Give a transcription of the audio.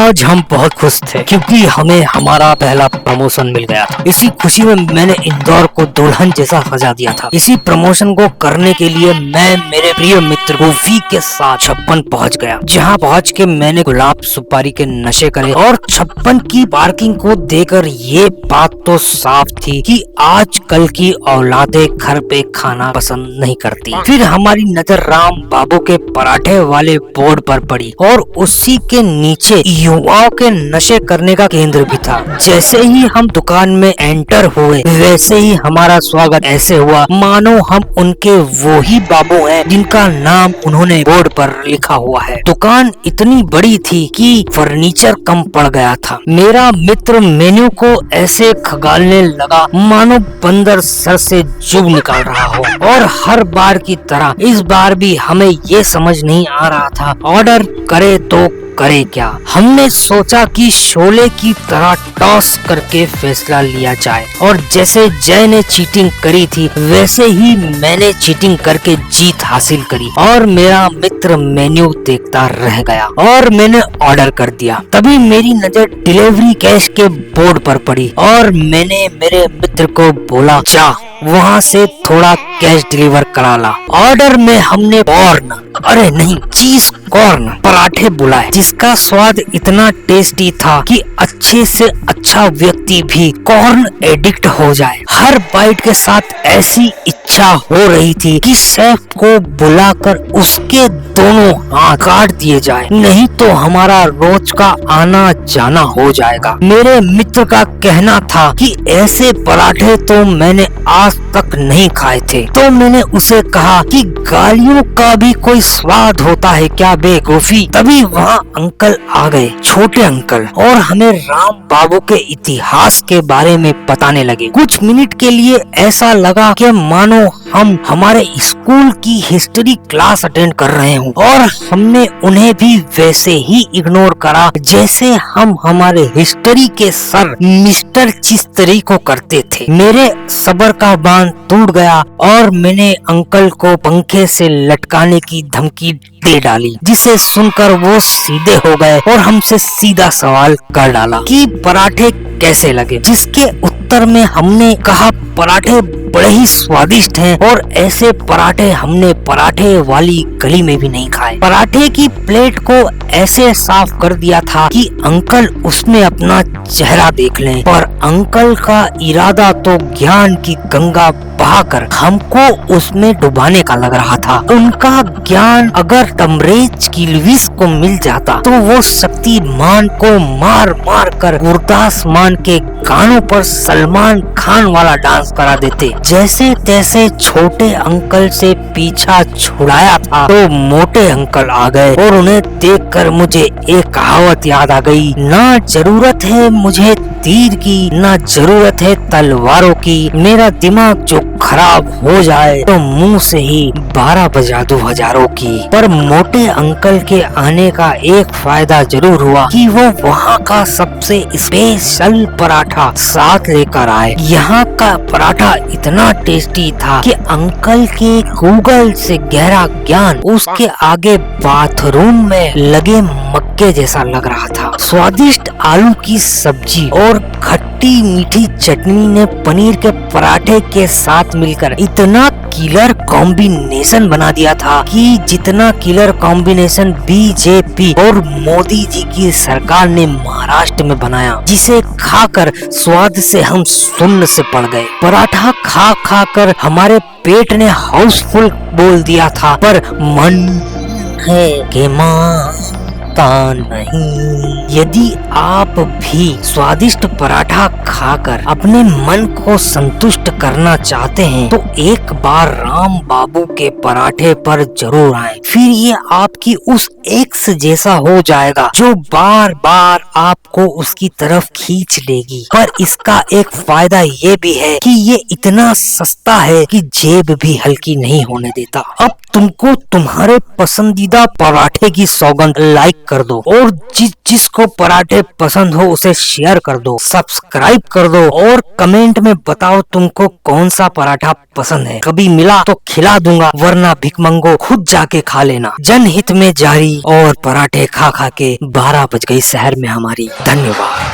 आज हम बहुत खुश थे क्योंकि हमें हमारा पहला प्रमोशन मिल गया था। इसी खुशी में मैंने इंदौर को दुल्हन जैसा सजा दिया था। इसी प्रमोशन को करने के लिए मैं मेरे प्रिय मित्र गोफी के साथ 56 पहुंच गया, जहां पहुंच के मैंने गुलाब सुपारी के नशे करे और 56 की पार्किंग को देकर ये बात तो साफ थी कि आजकल की औलादें घर पे खाना पसंद नहीं करती। फिर हमारी नजर राम बाबू के पराठे वाले बोर्ड पर पड़ी और उसी के नीचे युवाओं के नशे करने का केंद्र भी था। जैसे ही हम दुकान में एंटर हुए वैसे ही हमारा स्वागत ऐसे हुआ मानो हम उनके वो ही बाबू हैं जिनका नाम उन्होंने बोर्ड पर लिखा हुआ है। दुकान इतनी बड़ी थी कि फर्नीचर कम पड़ गया था। मेरा मित्र मेन्यू को ऐसे खगालने लगा मानो बंदर सर से जुब निकाल रहा हो, और हर बार की तरह इस बार भी हमें ये समझ नहीं आ रहा था ऑर्डर करे तो करे क्या। हमने सोचा कि शोले की तरह टॉस करके फैसला लिया जाए, और जैसे जय ने चीटिंग करी थी वैसे ही मैंने चीटिंग करके जीत हासिल करी और मेरा मित्र मेन्यू देखता रह गया और मैंने ऑर्डर कर दिया। तभी मेरी नजर डिलीवरी कैश के बोर्ड पर पड़ी और मैंने मेरे मित्र को बोला, जा वहाँ से थोड़ा कैश डिलीवर करा ला। ऑर्डर में हमने कॉर्न, अरे नहीं चीज कॉर्न पराठे बुलाए, जिसका स्वाद इतना टेस्टी था कि अच्छे से अच्छा व्यक्ति भी कॉर्न एडिक्ट हो जाए। हर बाइट के साथ ऐसी इच्छा हो रही थी कि शेफ को बुलाकर उसके दोनों हाथ काट दिए जाए, नहीं तो हमारा रोज का आना जाना हो जाएगा। मेरे मित्र का कहना था कि ऐसे पराठे तो मैंने आज तक नहीं खाए थे, तो मैंने उसे कहा कि गालियों का भी कोई स्वाद होता है क्या बे गोफी। तभी वहाँ अंकल आ गए, छोटे अंकल, और हमें राम बाबू के इतिहास के बारे में बताने लगे। कुछ मिनट के लिए ऐसा लगा कि मानो हम हमारे स्कूल की हिस्ट्री क्लास अटेंड कर रहे हों, और हमने उन्हें भी वैसे ही इग्नोर करा जैसे हम हमारे हिस्ट्री के सर मिस्टर चिस्तरी को करते थे। मेरे सब्र का बांध टूट गया और मैंने अंकल को पंखे से लटकाने की धमकी दे डाली, जिसे सुनकर वो सीधे हो गए और हमसे सीधा सवाल कर डाला कि पराठे कैसे लगे, जिसके उत्तर में हमने कहा पराठे बड़े ही स्वादिष्ट हैं और ऐसे पराठे हमने पराठे वाली गली में भी नहीं खाए। पराठे की प्लेट को ऐसे साफ कर दिया था कि अंकल उसमें अपना चेहरा देख लें, पर अंकल का इरादा तो ज्ञान की गंगा बहाकर हमको उसमें डुबाने का लग रहा था। उनका ज्ञान अगर तमरेज किल्विस को मिल जाता तो वो शक्तिमान को मार मार कर गुरदास मान के गानों पर सलमान खान वाला डांस करा देते। जैसे तैसे छोटे अंकल से पीछा छुड़ाया था तो मोटे अंकल आ गए और उन्हें देखकर मुझे एक कहावत याद आ गई, ना जरूरत है मुझे तीर की, ना जरूरत है तलवारों की, मेरा दिमाग जो खराब हो जाए तो मुंह से ही 12 बजा दो हजारों की। पर मोटे अंकल के आने का एक फायदा जरूर हुआ कि वो वहाँ का सबसे स्पेशल पराठा साथ लेकर आए। यहाँ का पराठा इतना टेस्टी था कि अंकल के गूगल से गहरा ज्ञान उसके आगे बाथरूम में लगे मक्के जैसा लग रहा था। स्वादिष्ट आलू की सब्जी और खट्टी मीठी चटनी ने पनीर के पराठे के साथ मिलकर इतना किलर कॉम्बिनेशन बना दिया था कि जितना किलर कॉम्बिनेशन बीजेपी और मोदी जी की सरकार ने महाराष्ट्र में बनाया, जिसे खाकर स्वाद से हम शून्य से पड़ गए। पराठा खा खा कर हमारे पेट ने हाउसफुल बोल दिया था, पर मन है कि नहीं। यदि आप भी स्वादिष्ट पराठा खाकर अपने मन को संतुष्ट करना चाहते हैं तो एक बार राम बाबू के पराठे पर जरूर आएं। फिर ये आपकी उस एक्स जैसा हो जाएगा जो बार बार आपको उसकी तरफ खींच लेगी। पर इसका एक फायदा ये भी है कि ये इतना सस्ता है कि जेब भी हल्की नहीं होने देता। अब तुमको तुम्हारे पसंदीदा पराठे की सौगंध लाइक कर दो और जिसको पराठे पसंद हो उसे शेयर कर दो, सब्सक्राइब कर दो और कमेंट में बताओ तुमको कौन सा पराठा पसंद है। कभी मिला तो खिला दूंगा, वरना भिखमंगो खुद जाके खा लेना। जनहित में जारी और पराठे खा खा के 12 बज गई शहर में हमारी। धन्यवाद।